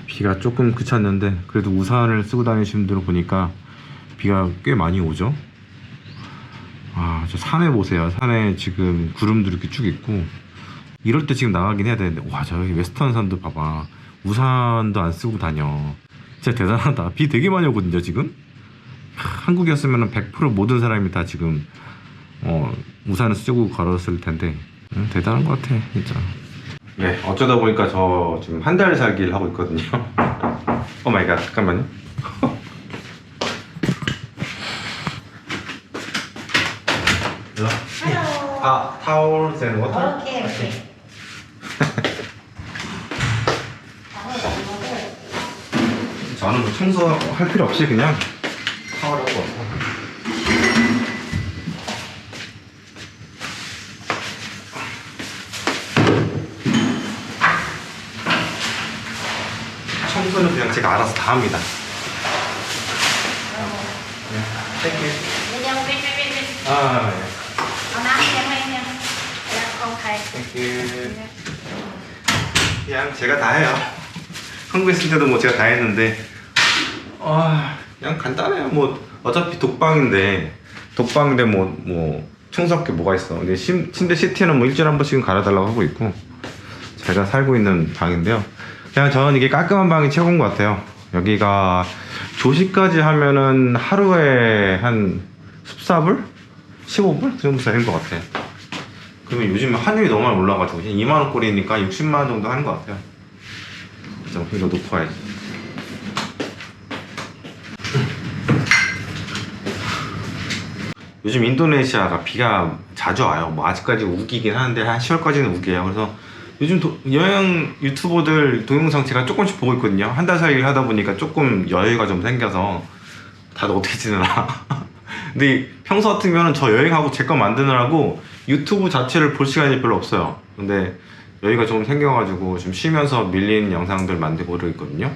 비가 조금 그쳤는데 그래도 우산을 쓰고 다니시는 분들 보니까 비가 꽤 많이 오죠. 저 산에 보세요. 산에 지금 구름도 이렇게 쭉 있고, 이럴 때 지금 나가긴 해야 되는데, 와, 저기 웨스턴 산도 봐봐. 우산도 안 쓰고 다녀. 진짜 대단하다. 비 되게 많이 오거든요 지금. 한국이었으면 100% 모든 사람이 다 지금 우산을 쓰고 걸었을 텐데, 대단한 것 같아 진짜. 네, 어쩌다 보니까 저 지금 한 달 살기를 하고 있거든요. 오 마이 갓, 잠깐만요. Hello. towels and water? Okay, okay. 저는 뭐 청소할 필요 없이 그냥 타월하고 왔어. 청소는 그냥 제가 알아서 다 합니다. 땡큐. Đây nhau, bên, bên, bên, bên. 예.เอาน้ำเลี้ยงไว้เนี่ยแล้วเอาไข่ 땡큐. 그냥 제가 다 해요. 한국에 있을 때도 뭐 제가 다 했는데, 그냥 간단해요. 뭐 어차피 독방인데 뭐 청소할 게 뭐가 있어. 근데 침대 시트는 뭐 일주일에 한 번씩은 갈아달라고 하고 있고, 제가 살고 있는 방인데요. 그냥 저는 이게 깔끔한 방이 최고인 것 같아요. 여기가 조식까지 하면은 하루에 한 14불? 15불? 그 정도 되는 것 같아요. 그러면 요즘 환율이 너무 많이 올라가지고 2만원 꼴이니까 60만원 정도 하는 것 같아요. 그래서 이거 놓고 와야지. 요즘 인도네시아가 비가 자주 와요. 뭐 아직까지 우기긴 하는데 한 10월까지는 우기예요. 그래서 요즘 여행 유튜버들 동영상 제가 조금씩 보고 있거든요. 한 달 살기를 하다 보니까 조금 여유가 좀 생겨서 다들 어떻게 지내나. 근데 평소 같으면 저 여행하고 제 거 만드느라고 유튜브 자체를 볼 시간이 별로 없어요. 근데 여유가 좀 생겨가지고 좀 쉬면서 밀린 영상들 만들고 있거든요.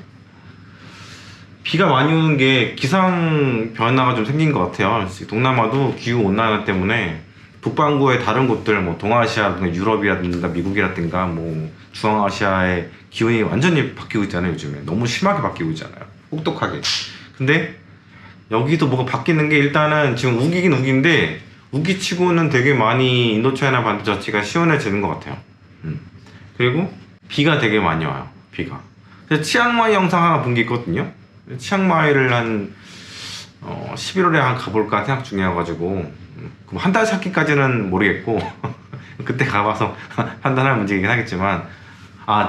비가 많이 오는 게 기상 변화가 좀 생긴 것 같아요. 동남아도 기후 온난화 때문에 북반구의 다른 곳들, 뭐 동아시아라든가 유럽이라든가 미국이라든가 뭐 중앙아시아의 기온이 완전히 바뀌고 있잖아요. 요즘에 너무 심하게 바뀌고 있잖아요. 혹독하게. 근데 여기도 뭐가 바뀌는 게, 일단은 지금 우기긴 우기인데 우기치고는 되게 많이 인도차이나 반도 자체가 시원해지는 것 같아요. 그리고 비가 되게 많이 와요. 비가. 그래서 치앙마이 영상 하나 본 게 있거든요. 치앙마이를 한 11월에 한 가볼까 생각 중이어가지고, 한 달 살기까지는 모르겠고 그때 가봐서 판단할 문제이긴 하겠지만,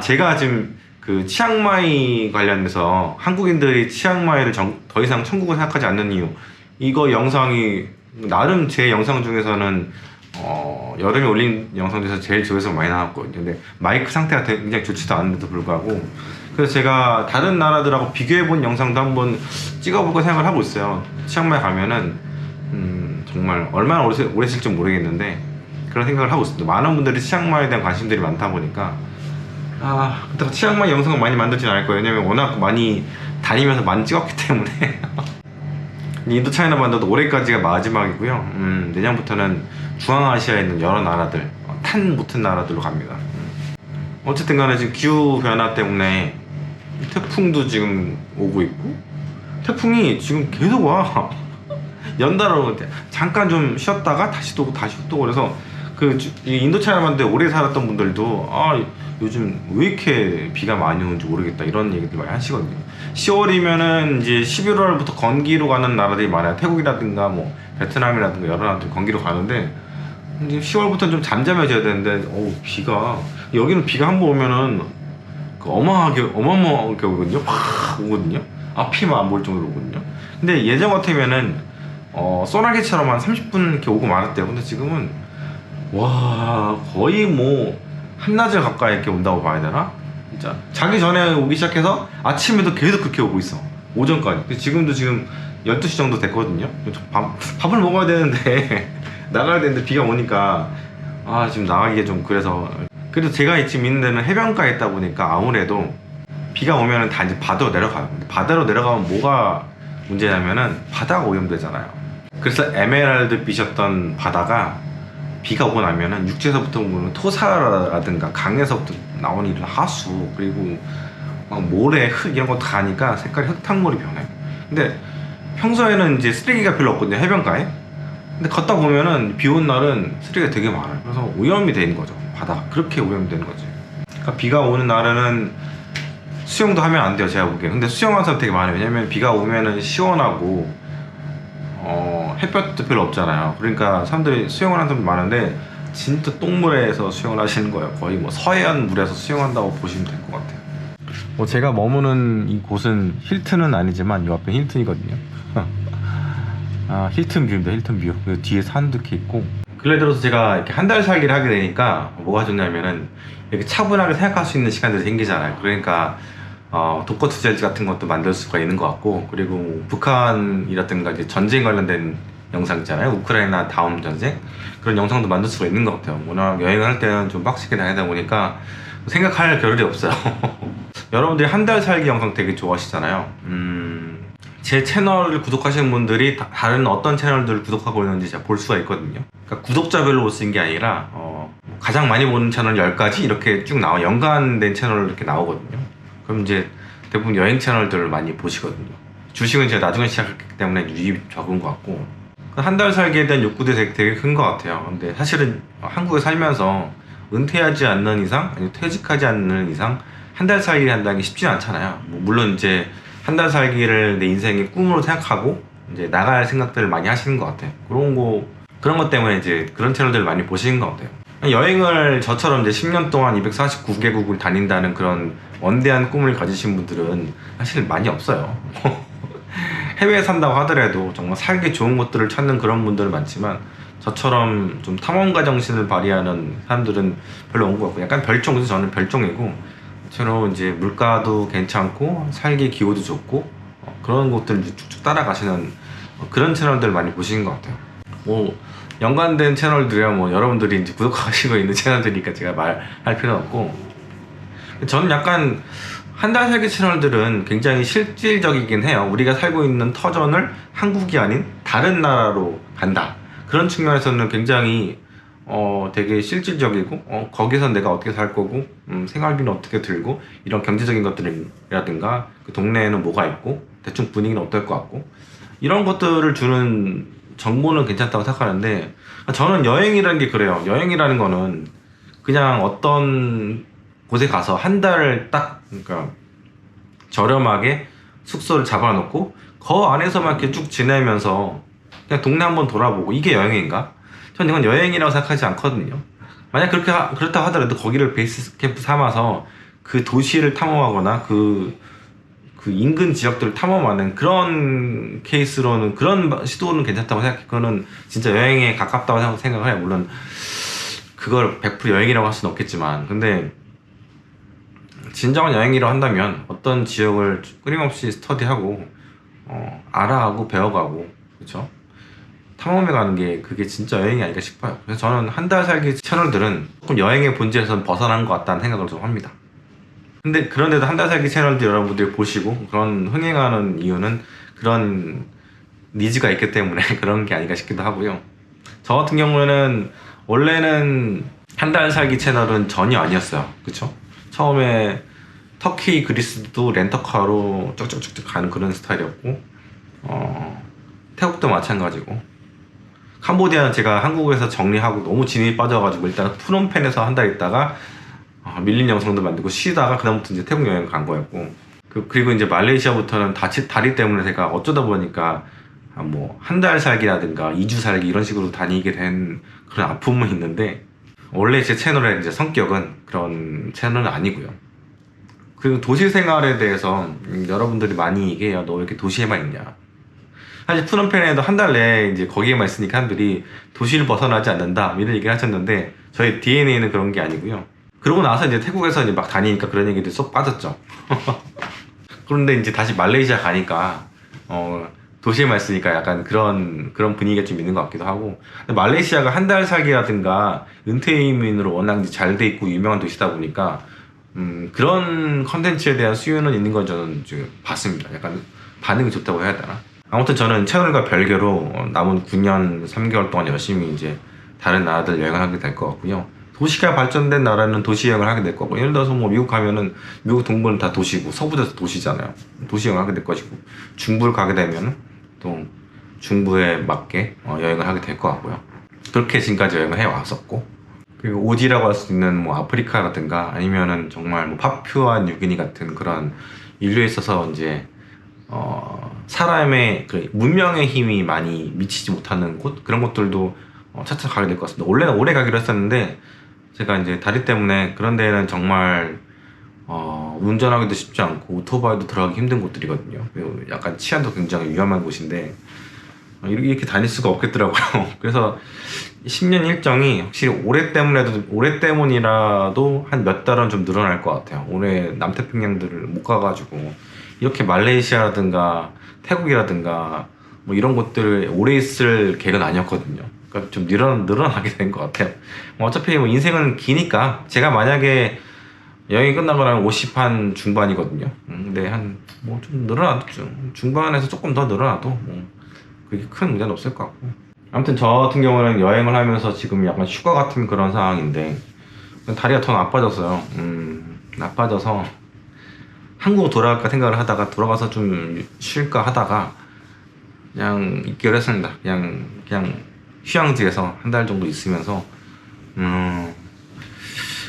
제가 지금 그 치앙마이 관련해서 한국인들이 치앙마이를 더 이상 천국을 생각하지 않는 이유, 이거 영상이 나름 제 영상 중에서는 여름에 올린 영상 중에서 제일 조회수가 많이 나왔거든요. 근데 마이크 상태가 굉장히 좋지도 않은데도 불구하고, 그래서 제가 다른 나라들하고 비교해본 영상도 한번 찍어볼까 생각을 하고 있어요. 치앙마이 가면은 정말 얼마나 오래 있을지 모르겠는데 그런 생각을 하고 있습니다. 많은 분들이 치앙마이에 대한 관심들이 많다 보니까 근데 치앙마이 영상을 많이 만들진 않을 거예요. 왜냐면 워낙 많이 다니면서 많이 찍었기 때문에. 인도차이나 반도도 올해까지가 마지막이고요. 내년부터는 중앙아시아에 있는 여러 나라들, 탄 붙은 나라들로 갑니다. 어쨌든 간에 지금 기후 변화 때문에 태풍도 지금 오고 있고, 태풍이 지금 계속 와. 연달아 잠깐 좀 쉬었다가 다시 또 그래서 이 인도차이나 반도에 오래 살았던 분들도 요즘 왜 이렇게 비가 많이 오는지 모르겠다 이런 얘기들 많이 하시거든요. 10월이면은 이제 11월부터 건기로 가는 나라들이 많아요. 태국이라든가 뭐 베트남이라든가 여러 나라들 건기로 가는데, 이제 10월부터는 좀 잠잠해져야 되는데 비가, 여기는 비가 한 번 오면은 어마어마하게 오거든요. 확 오거든요. 앞이만 안 보일 정도로 오거든요. 근데 예전 같으면은 소나기처럼 한 30분 이렇게 오고 말았대요. 근데 지금은 거의 뭐 한낮에 가까이 이렇게 온다고 봐야 되나? 진짜 자기 전에 오기 시작해서 아침에도 계속 그렇게 오고 있어. 오전까지. 지금도 지금 12시 정도 됐거든요. 밥을 먹어야 되는데 나가야 되는데 비가 오니까 지금 나가기가 좀 그래서. 그래도 제가 지금 있는 데는 해변가에 있다 보니까 아무래도 비가 오면은 다 이제 바다로 내려가요. 근데 바다로 내려가면 뭐가 문제냐면은 바다가 오염되잖아요. 그래서 에메랄드 빛이었던 바다가 비가 오고 나면은 육지에서부터 보면 토사라든가 강에서부터 나오는 이런 하수, 그리고 막 모래, 흙 이런 거 다 하니까 색깔이 흙탕물이 변해요. 근데 평소에는 이제 쓰레기가 별로 없거든요, 해변가에. 근데 걷다 보면은 비 온 날은 쓰레기가 되게 많아요. 그래서 오염이 되는 거죠, 바다가. 그렇게 오염이 되는 거지. 그러니까 비가 오는 날에는 수영도 하면 안 돼요, 제가 보기에는. 근데 수영하는 사람 되게 많아요. 왜냐면 비가 오면은 시원하고 햇볕도 별로 없잖아요. 그러니까 사람들이 수영을 하는 사람도 많은데 진짜 똥물에서 수영을 하시는 거예요. 거의 뭐 서해안 물에서 수영한다고 보시면 될 것 같아요. 제가 머무는 이 곳은 힐튼은 아니지만 이 앞에 힐튼이거든요. 힐튼 뷰입니다. 힐튼 뷰. 그 뒤에 산도 이렇게 있고. 근래 들어서 제가 이렇게 한 달 살기를 하게 되니까 뭐가 좋냐면은 이렇게 차분하게 생각할 수 있는 시간들이 생기잖아요. 그러니까 독거 투자지 같은 것도 만들 수가 있는 것 같고, 그리고 북한이라든가 이제 전쟁 관련된 영상 있잖아요. 우크라이나 다음 전쟁, 그런 영상도 만들 수가 있는 것 같아요. 워낙 여행을 할 때는 좀 빡시게 다니다 보니까 생각할 겨를이 없어요. 여러분들이 한 달 살기 영상 되게 좋아하시잖아요. 제 채널을 구독하시는 분들이 다른 어떤 채널들을 구독하고 있는지 제가 볼 수가 있거든요. 그러니까 구독자별로 쓰는 게 아니라 가장 많이 보는 채널 10가지 이렇게 쭉 나와, 연관된 채널 이렇게 나오거든요. 그럼 이제 대부분 여행 채널들을 많이 보시거든요. 주식은 제가 나중에 시작했기 때문에 유입 적은 것 같고, 한 달 살기에 대한 욕구도 되게 큰 것 같아요. 근데 사실은 한국에 살면서 은퇴하지 않는 이상, 아니 퇴직하지 않는 이상 한 달 살기 한다는 게 쉽지 않잖아요. 물론 이제 한 달 살기를 내 인생의 꿈으로 생각하고 이제 나갈 생각들을 많이 하시는 것 같아요. 그런 것 때문에 이제 그런 채널들을 많이 보시는 것 같아요. 여행을 저처럼 이제 10년 동안 249개국을 다닌다는 그런 원대한 꿈을 가지신 분들은 사실 많이 없어요. 해외에 산다고 하더라도 정말 살기 좋은 곳들을 찾는 그런 분들은 많지만, 저처럼 좀 탐험가 정신을 발휘하는 사람들은 별로 없는 것 같고, 약간 별종이죠. 저는 별종이고, 저처럼 이제 물가도 괜찮고 살기 기후도 좋고 그런 곳들 쭉쭉 따라가시는 그런 채널들 많이 보시는 것 같아요. 연관된 채널들이야 여러분들이 이제 구독하시고 있는 채널들이니까 제가 말할 필요는 없고, 저는 약간 한 달 살기 채널들은 굉장히 실질적이긴 해요. 우리가 살고 있는 터전을 한국이 아닌 다른 나라로 간다, 그런 측면에서는 굉장히 되게 실질적이고, 거기서 내가 어떻게 살 거고, 생활비는 어떻게 들고, 이런 경제적인 것들이라든가 그 동네에는 뭐가 있고 대충 분위기는 어떨 것 같고, 이런 것들을 주는 정보는 괜찮다고 생각하는데, 저는 여행이라는 게 그래요. 여행이라는 거는 그냥 어떤 곳에 가서 한 달을 딱, 그러니까 저렴하게 숙소를 잡아놓고 그 안에서만 이렇게 쭉 지내면서 그냥 동네 한번 돌아보고, 이게 여행인가? 전 이건 여행이라고 생각하지 않거든요. 만약 그렇다고 하더라도 거기를 베이스 캠프 삼아서 그 도시를 탐험하거나 그 인근 지역들을 탐험하는 그런 케이스로는, 그런 시도는 괜찮다고 생각해. 그거는 진짜 여행에 가깝다고 생각을 해요. 물론 그걸 100% 여행이라고 할 수는 없겠지만, 근데 진정한 여행이라고 한다면 어떤 지역을 끊임없이 스터디하고 알아가고 배워가고, 그렇죠? 탐험해 가는 게 그게 진짜 여행이 아닐까 싶어요. 그래서 저는 한 달 살기 채널들은 조금 여행의 본질에서 벗어난 것 같다는 생각을 좀 합니다. 근데 그런데도 한 달 살기 채널들 여러분들이 보시고 그런 흥행하는 이유는 그런 니즈가 있기 때문에 그런 게 아닌가 싶기도 하고요. 저 같은 경우에는 원래는 한 달 살기 채널은 전혀 아니었어요. 그쵸? 처음에 터키, 그리스도 렌터카로 쭉쭉쭉 가는 그런 스타일이었고, 태국도 마찬가지고, 캄보디아는 제가 한국에서 정리하고 너무 진이 빠져가지고 일단 프놈펜에서 한 달 있다가 밀린 영상도 만들고 쉬다가 그다음부터 이제 태국 여행 간 거였고, 그리고 이제 말레이시아부터는 다리 때문에 제가 어쩌다 보니까 뭐 한 달 살기라든가 2주 살기 이런 식으로 다니게 된 그런 아픔은 있는데, 원래 제 채널의 이제 성격은 그런 채널은 아니고요. 그리고 도시 생활에 대해서 여러분들이 많이 얘기해요. 너 왜 이렇게 도시에만 있냐. 사실 푸놈펜에도 한 달 내에 이제 거기에만 있으니까 사람들이 도시를 벗어나지 않는다 이런 얘기를 하셨는데, 저희 DNA는 그런 게 아니고요. 그러고 나서 이제 태국에서 이제 막 다니니까 그런 얘기들이 쏙 빠졌죠. 그런데 이제 다시 말레이시아 가니까 도시에만 있으니까 약간 그런 분위기가 좀 있는 것 같기도 하고, 근데 말레이시아가 한 달 살기라든가 은퇴이민으로 워낙 잘 돼 있고 유명한 도시다 보니까 그런 컨텐츠에 대한 수요는 있는 건 저는 지금 봤습니다. 약간 반응이 좋다고 해야 되나? 아무튼 저는 채널과 별개로 남은 9년 3개월 동안 열심히 이제 다른 나라들 여행을 하게 될 것 같고요. 도시가 발전된 나라는 도시 여행을 하게 될 거고, 예를 들어서 뭐 미국 가면은 미국 동부는 다 도시고 서부도 도시잖아요. 도시 여행을 하게 될 것이고, 중부를 가게 되면 또 중부에 맞게 여행을 하게 될 것 같고요. 그렇게 지금까지 여행을 해 왔었고, 그리고 오지라고 할 수 있는 뭐 아프리카라든가 아니면은 정말 뭐 파푸아 뉴기니 같은 그런 인류에 있어서 이제 사람의 그 문명의 힘이 많이 미치지 못하는 곳, 그런 곳들도 차차 가게 될 것 같습니다. 원래는 오래 가기로 했었는데 제가 이제 다리 때문에 그런 데는 정말 운전하기도 쉽지 않고 오토바이도 들어가기 힘든 곳들이거든요. 그리고 약간 치안도 굉장히 위험한 곳인데 이렇게 다닐 수가 없겠더라고요. 그래서 10년 일정이 확실히 올해 때문이라도 한 몇 달은 좀 늘어날 것 같아요. 올해 남태평양들을 못 가가지고 이렇게 말레이시아라든가 태국이라든가 뭐 이런 곳들 오래 있을 계획은 아니었거든요. 그러니까 좀 늘어나게 된 것 같아요. 어차피 뭐 인생은 기니까 제가 만약에 여행이 끝나고 나면 50한 중반이거든요. 근데 한 뭐 좀 늘어나도 중반에서 조금 더 늘어나도 뭐 그렇게 큰 문제는 없을 것 같고, 아무튼 저 같은 경우는 여행을 하면서 지금 약간 휴가 같은 그런 상황인데 다리가 더 나빠졌어요. 나빠져서 한국 돌아갈까 생각을 하다가 돌아가서 좀 쉴까 하다가 그냥 있기로 했습니다. 그냥 휴양지에서 한 달 정도 있으면서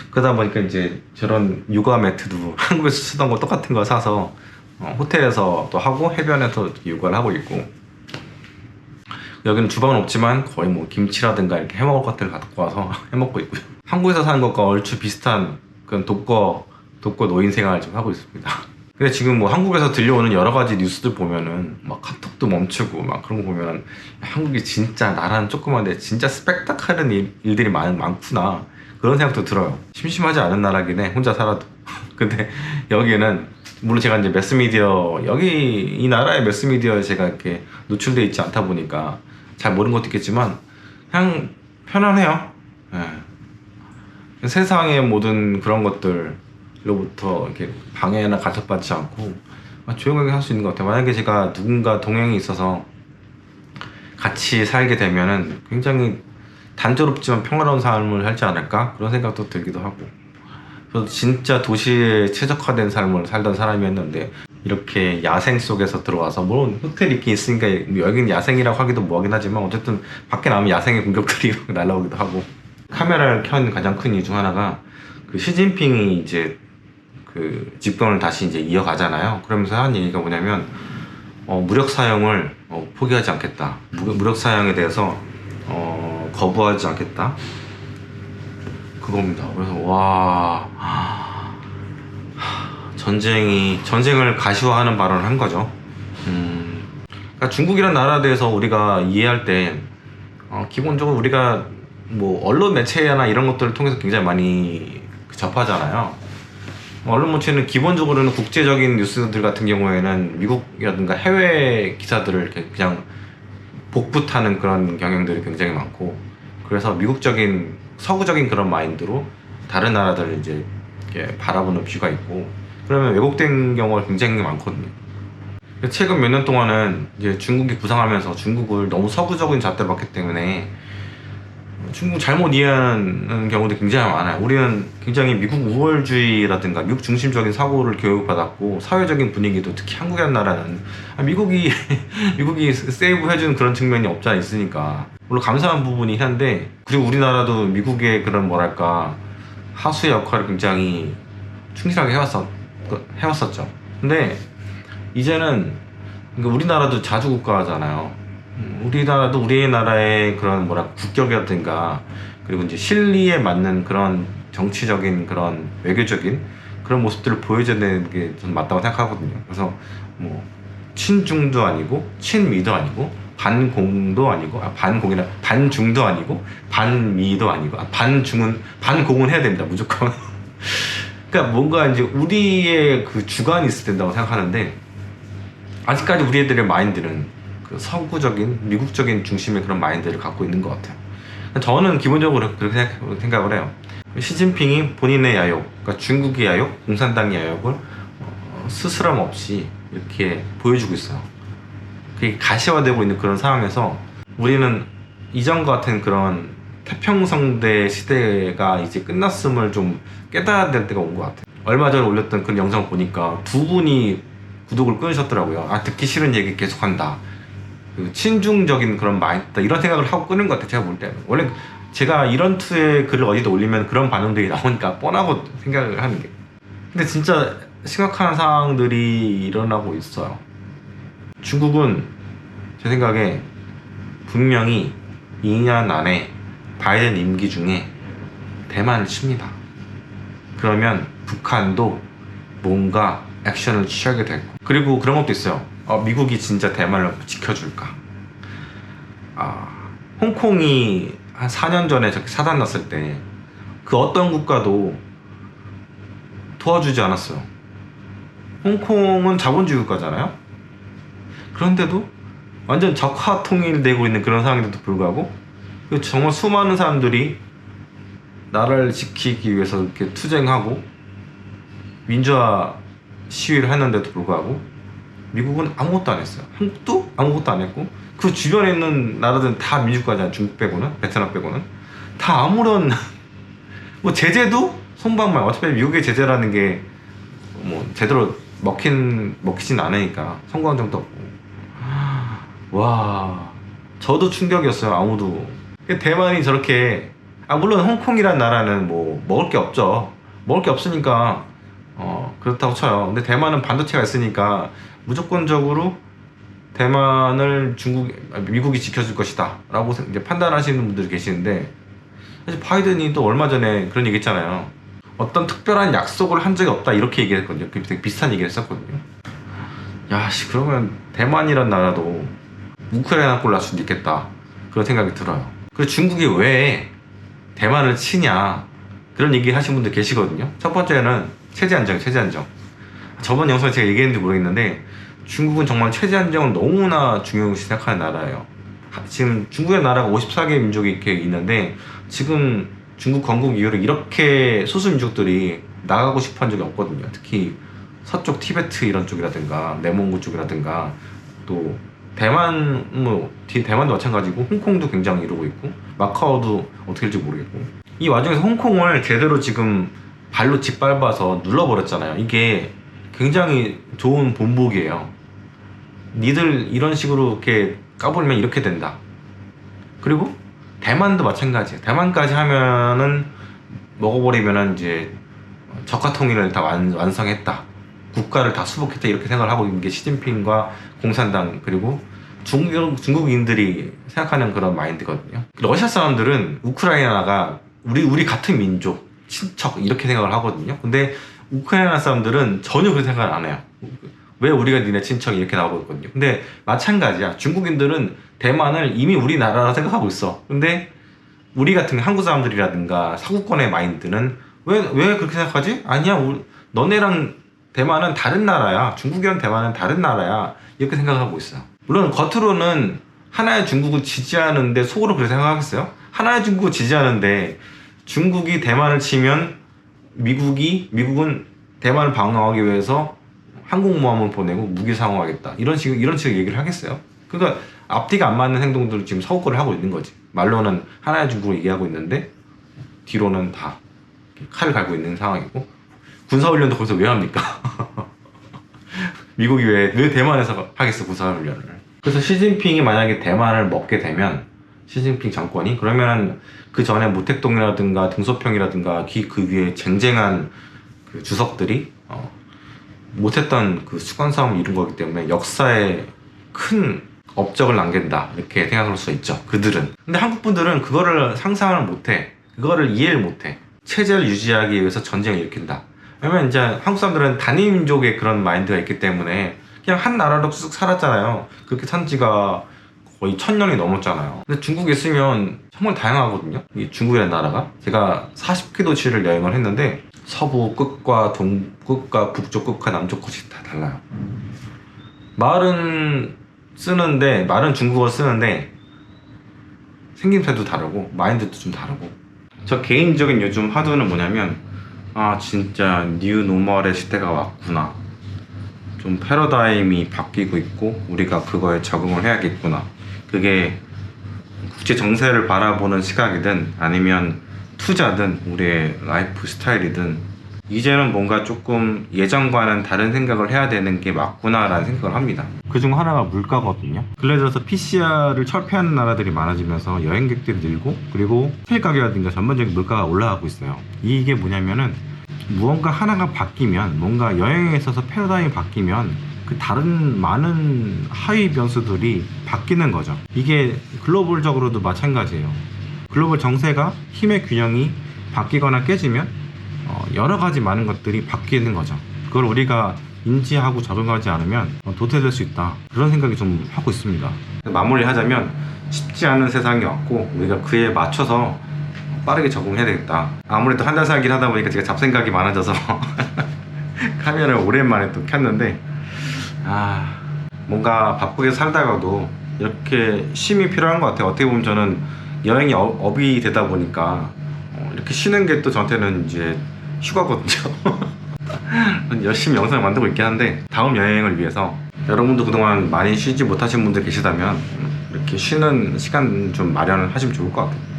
그러다 보니까 이제 저런 요가 매트도 한국에서 쓰던 거 똑같은 거 사서 호텔에서 또 하고 해변에서 요가를 하고 있고, 여기는 주방은 없지만 거의 뭐 김치라든가 이렇게 해먹을 것들을 갖고 와서 해먹고 있고요. 한국에서 사는 것과 얼추 비슷한 그런 독거 노인 생활을 좀 하고 있습니다. 근데 지금 뭐 한국에서 들려오는 여러 가지 뉴스들 보면은 막 카톡도 멈추고 막 그런 거 보면은 한국이 진짜 나라는 조그만데 진짜 스펙타클한 일들이 많구나 그런 생각도 들어요. 심심하지 않은 나라긴 해, 혼자 살아도. 근데 여기는 물론 제가 이제 매스미디어, 여기 이 나라의 매스미디어에 제가 이렇게 노출돼 있지 않다 보니까 잘 모르는 것도 있겠지만 그냥 편안해요. 세상의 모든 그런 것들로부터 이렇게 방해나 간섭받지 않고 조용하게 할 수 있는 것 같아요. 만약에 제가 누군가 동행이 있어서 같이 살게 되면은 굉장히 단조롭지만 평화로운 삶을 살지 않을까 그런 생각도 들기도 하고, 저도 진짜 도시에 최적화된 삶을 살던 사람이었는데 이렇게 야생 속에서 들어와서, 물론 호텔이 이렇게 있으니까 여기는 야생이라고 하기도 뭐하긴 하지만 어쨌든 밖에 나오면 야생의 공격들이 날라오기도 하고, 카메라를 켠 가장 큰 이유 중 하나가 그 시진핑이 이제 그 집권을 다시 이제 이어가잖아요. 그러면서 한 얘기가 뭐냐면 무력 사용을 포기하지 않겠다, 무력 사용에 대해서 거부하지 않겠다, 그겁니다. 그래서 와, 전쟁을 가시화하는 발언을 한 거죠. 그러니까 중국이란 나라에 대해서 우리가 이해할 때 기본적으로 우리가 뭐 언론 매체나 이런 것들을 통해서 굉장히 많이 접하잖아요. 언론 매체는 기본적으로는 국제적인 뉴스들 같은 경우에는 미국이라든가 해외 기사들을 그냥 복붙하는 그런 경향들이 굉장히 많고, 그래서 미국적인 서구적인 그런 마인드로 다른 나라들을 이제 이렇게 바라보는 뷰가 있고, 그러면 왜곡된 경우가 굉장히 많거든요. 최근 몇 년 동안은 이제 중국이 부상하면서 중국을 너무 서구적인 잣대를 봤기 때문에 중국 잘못 이해하는 경우도 굉장히 많아요. 우리는 굉장히 미국 우월주의라든가 미국 중심적인 사고를 교육받았고, 사회적인 분위기도 특히 한국이라는 나라는 미국이 세이브 해주는 그런 측면이 없지 않아 있으니까 물론 감사한 부분이 한데, 그리고 우리나라도 미국의 그런 뭐랄까 하수의 역할을 굉장히 충실하게 해왔었죠. 근데 이제는 우리나라도 자주국가잖아요. 우리나라도 우리나라의 그런 국격이라든가 그리고 이제 실리에 맞는 그런 정치적인 그런 외교적인 그런 모습들을 보여줘야 되는 게 저는 맞다고 생각하거든요. 그래서 뭐 친중도 아니고 친미도 아니고 반공도 아니고 반중도 아니고 반미도 아니고 반공은 해야 됩니다, 무조건. 그러니까 뭔가 이제 우리의 그 주관이 있어야 된다고 생각하는데, 아직까지 우리 애들의 마인드는 그 서구적인 미국적인 중심의 그런 마인드를 갖고 있는 것 같아요. 저는 기본적으로 그렇게 생각을 해요. 시진핑이 본인의 야욕, 그러니까 중국의 야욕, 공산당의 야욕을 스스럼 없이 이렇게 보여주고 있어요. 그게 가시화되고 있는 그런 상황에서 우리는 이전과 같은 그런 태평성대 시대가 이제 끝났음을 좀 깨달아야 될 때가 온 것 같아요. 얼마 전에 올렸던 그런 영상을 보니까 두 분이 구독을 끊으셨더라고요. 아, 듣기 싫은 얘기 계속한다. 그 친중적인 그런 마인드, 이런 생각을 하고 끊은 것 같아요. 제가 볼 때는. 원래 제가 이런 투의 글을 어디다 올리면 그런 반응들이 나오니까 뻔하고 생각을 하는 게. 근데 진짜 심각한 상황들이 일어나고 있어요. 중국은 제 생각에 분명히 2년 안에 바이든 임기 중에 대만을 칩니다. 그러면 북한도 뭔가 액션을 취하게 되고, 그리고 그런 것도 있어요. 미국이 진짜 대만을 지켜줄까? 홍콩이 한 4년 전에 저렇게 사단 났을 때 그 어떤 국가도 도와주지 않았어요. 홍콩은 자본주의 국가잖아요. 그런데도 완전 적화 통일되고 있는 그런 상황인데도 불구하고 정말 수많은 사람들이 나라를 지키기 위해서 이렇게 투쟁하고 민주화 시위를 했는데도 불구하고 미국은 아무것도 안 했어요. 한국도 아무것도 안 했고, 그 주변에 있는 나라들은 다 민주국가잖아요. 중국 빼고는, 베트남 빼고는 다 아무런 뭐 제재도 손방망. 어차피 미국의 제재라는 게 뭐 제대로 먹히진 않으니까 성과정도 없고. 와, 저도 충격이었어요. 아무도. 대만이 저렇게, 물론 홍콩이란 나라는 뭐 먹을 게 없죠. 먹을 게 없으니까 그렇다고 쳐요. 근데 대만은 반도체가 있으니까 무조건적으로 대만을 미국이 지켜줄 것이다 라고 이제 판단하시는 분들이 계시는데, 사실 바이든이 또 얼마 전에 그런 얘기 했잖아요. 어떤 특별한 약속을 한 적이 없다, 이렇게 얘기했거든요. 되게 비슷한 얘기를 했었거든요. 야씨, 그러면 대만이란 나라도 우크라이나 꼴 날 수도 있겠다, 그런 생각이 들어요. 그리고 중국이 왜 대만을 치냐, 그런 얘기 하신 분들 계시거든요. 첫 번째는 체제 안정. 저번 영상에 제가 얘기했는지 모르겠는데, 중국은 정말 체제 안정을 너무나 중요시 생각하는 나라예요. 지금 중국의 나라가 54개 민족이 이렇게 있는데, 지금 중국 건국 이후로 이렇게 소수민족들이 나가고 싶어 한 적이 없거든요. 특히 서쪽 티베트 이런 쪽이라든가 내몽고 쪽이라든가, 또 대만, 대만도 마찬가지고 홍콩도 굉장히 이러고 있고, 마카오도 어떻게 될지 모르겠고. 이 와중에서 홍콩을 제대로 지금 발로 짓밟아서 눌러버렸잖아요. 이게 굉장히 좋은 본보기예요. 니들 이런 식으로 이렇게 까불면 이렇게 된다. 그리고 대만도 마찬가지예요. 대만까지 하면은 먹어버리면은 이제 적화 통일을 다 완성했다, 국가를 다 수복했다, 이렇게 생각을 하고 있는 게 시진핑과 공산당, 그리고 중국인들이 생각하는 그런 마인드거든요. 러시아 사람들은 우크라이나가 우리 같은 민족, 친척, 이렇게 생각을 하거든요. 근데 우크라이나 사람들은 전혀 그런 생각을 안 해요. 왜 우리가 니네 친척이, 이렇게 나오고 있거든요. 근데 마찬가지야. 중국인들은 대만을 이미 우리나라라 생각하고 있어. 근데 우리 같은 한국 사람들이라든가 서구권의 마인드는 왜 그렇게 생각하지? 아니야, 너네랑 대만은 다른 나라야. 중국이랑 대만은 다른 나라야. 이렇게 생각하고 있어요. 물론 겉으로는 하나의 중국을 지지하는데 속으로 그렇게 생각하겠어요? 하나의 중국을 지지하는데 중국이 대만을 치면 미국은 대만을 방어하기 위해서 항공모함을 보내고 무기 상호하겠다, 이런 식으로 얘기를 하겠어요? 그러니까 앞뒤가 안 맞는 행동들을 지금 서구권을 하고 있는 거지. 말로는 하나의 중국을 얘기하고 있는데 뒤로는 다 칼을 갈고 있는 상황이고, 군사훈련도 거기서 왜 합니까? 미국이 왜 대만에서 하겠어, 군사훈련을. 그래서 시진핑이 만약에 대만을 먹게 되면, 시진핑 정권이, 그러면 그 전에 모택동이라든가 등소평이라든가 그 위에 쟁쟁한 그 주석들이 못했던 그 수권 싸움을 이룬 거기 때문에 역사에 큰 업적을 남긴다, 이렇게 생각할 수 있죠, 그들은. 근데 한국 분들은 그거를 상상을 못해. 그거를 이해를 못해. 체제를 유지하기 위해서 전쟁을 일으킨다. 왜냐면 이제 한국 사람들은 단일 민족의 그런 마인드가 있기 때문에 그냥 한 나라로 쭉 살았잖아요. 그렇게 산 지가 거의 1000년이 넘었잖아요. 근데 중국에 있으면 정말 다양하거든요. 이 중국이라는 나라가. 제가 40km치를 여행을 했는데 서부 끝과 동끝과 북쪽 끝과 남쪽 끝이 다 달라요. 말은 중국어 쓰는데 생김새도 다르고 마인드도 좀 다르고. 저 개인적인 요즘 화두는 뭐냐면, 진짜 뉴 노멀의 시대가 왔구나, 좀 패러다임이 바뀌고 있고 우리가 그거에 적응을 해야겠구나. 그게 국제 정세를 바라보는 시각이든 아니면 투자든 우리의 라이프 스타일이든 이제는 뭔가 조금 예전과는 다른 생각을 해야 되는 게 맞구나라는 생각을 합니다. 그중 하나가 물가거든요. 근래 들어서 PCR을 철폐하는 나라들이 많아지면서 여행객들이 늘고 그리고 호텔 가격이라든가 전반적인 물가가 올라가고 있어요. 이게 뭐냐면은 무언가 하나가 바뀌면, 뭔가 여행에 있어서 패러다임이 바뀌면 그 다른 많은 하위 변수들이 바뀌는 거죠. 이게 글로벌적으로도 마찬가지예요. 글로벌 정세가 힘의 균형이 바뀌거나 깨지면 여러 가지 많은 것들이 바뀌는 거죠. 그걸 우리가 인지하고 적응하지 않으면 도태될 수 있다, 그런 생각이 좀 하고 있습니다. 마무리하자면 쉽지 않은 세상이 왔고 우리가 그에 맞춰서 빠르게 적응해야 되겠다. 아무래도 한 달 살기를 하다 보니까 제가 잡생각이 많아져서 카메라를 오랜만에 또 켰는데 뭔가 바쁘게 살다가도 이렇게 쉼이 필요한 것 같아요. 어떻게 보면 저는 여행이 업이 되다 보니까 이렇게 쉬는 게 또 저한테는 이제 휴가거든요. 열심히 영상을 만들고 있긴 한데 다음 여행을 위해서 여러분도 그동안 많이 쉬지 못하신 분들 계시다면 이렇게 쉬는 시간 좀 마련을 하시면 좋을 것 같아요.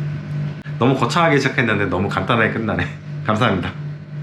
너무 거창하게 시작했는데 너무 간단하게 끝나네. 감사합니다.